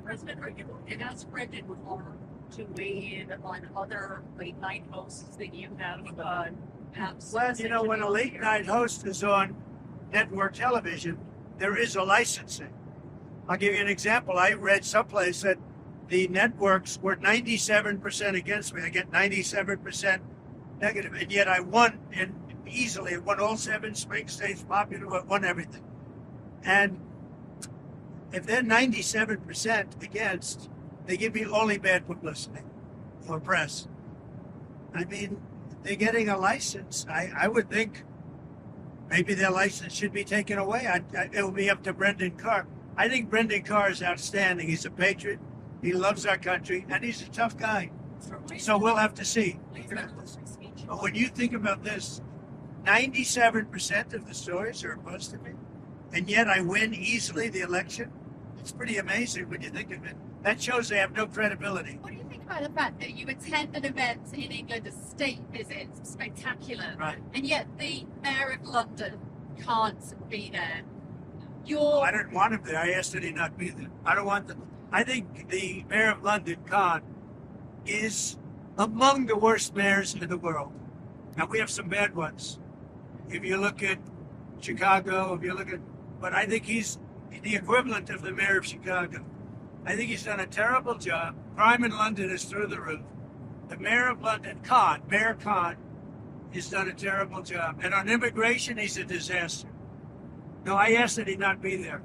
President, are you and ask Brendan to weigh in on other late night hosts that you have perhaps? Well, you know, when a late night host is on network television, there is a licensing. I'll give you an example. I read someplace that the networks were 97% against me. I get 97% negative, and yet I won easily. I won all 7 swing states, popular, won everything. And if they're 97% against, they give me only bad publicity or press. I mean, they're getting a license. I would think maybe their license should be taken away. It will be up to Brendan Carr. I think Brendan Carr is outstanding. He's a patriot. He loves our country, and he's a tough guy. So we'll have to see. But when you think about this, 97% of the stories are opposed to me, and yet I win easily the election. It's pretty amazing when you think of it. That shows they have no credibility. What do you think about the fact that you attend an event in England, a state visit, spectacular, Right. and yet the mayor of London can't be there? I don't want him there. I asked that he not be there. I don't want them. I think the mayor of London, Khan, is among the worst mayors in the world. Now, we have some bad ones. If you look at Chicago, but I think he's the equivalent of the mayor of Chicago. I think he's done a terrible job. Crime in London is through the roof. The mayor of London, Mayor Khan, has done a terrible job. And on immigration, he's a disaster. No, I asked that he not be there.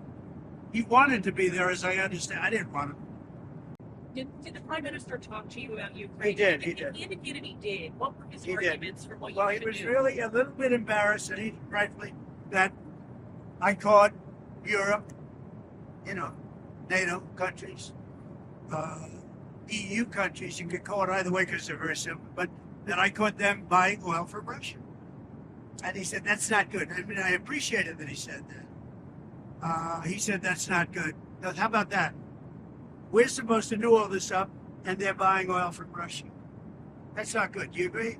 He wanted to be there, as I understand. I didn't want him. Did the Prime Minister talk to you about Ukraine? He did. He indicated he did. What were his He arguments for what Well, you he was do? really a little bit embarrassed, and he rightfully, that I caught Europe, NATO countries, EU countries. You could call it either way because they're very similar, but that I caught them buying oil from Russia. And he said, that's not good. I mean, I appreciated that he said that. He said, that's not good. Now, how about that? We're supposed to do all this up, and they're buying oil from Russia. That's not good. Do you agree?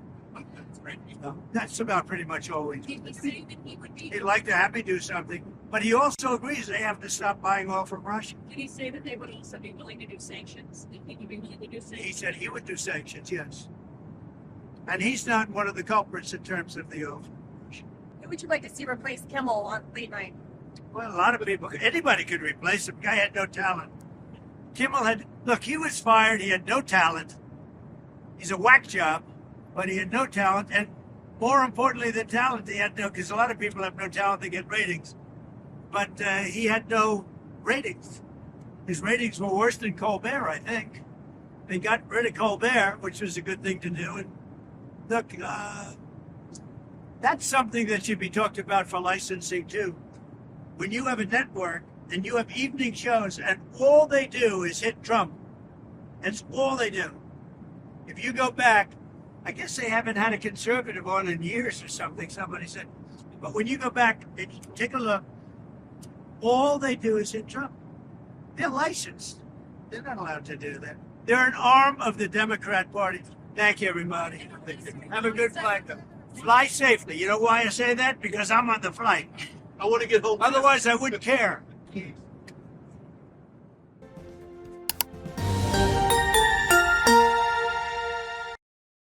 No. That's about pretty much all we do. Did he say that he would be? He'd like to have me do something, but he also agrees they have to stop buying oil from Russia. Did he say that they would also be willing to do sanctions? Did he be willing to do sanctions? He said he would do sanctions, yes. And he's not one of the culprits in terms of the oil from Russia. Who would you like to see replace Kimmel on late night? Well, a lot of people, anybody could replace him. Guy had no talent. Kimmel he was fired. He had no talent. He's a whack job, but he had no talent. And more importantly than talent, he had no, because a lot of people have no talent to get ratings. But he had no ratings. His ratings were worse than Colbert, I think. They got rid of Colbert, which was a good thing to do. And look, that's something that should be talked about for licensing too. When you have a network and you have evening shows and all they do is hit Trump, that's all they do. If you go back, I guess they haven't had a conservative on in years or something, somebody said. But when you go back and take a look, all they do is hit Trump. They're licensed. They're not allowed to do that. They're an arm of the Democrat Party. Thank you, everybody. Have a good flight. Fly safely. You know why I say that? Because I'm on the flight. I want to get home. Otherwise, I wouldn't care.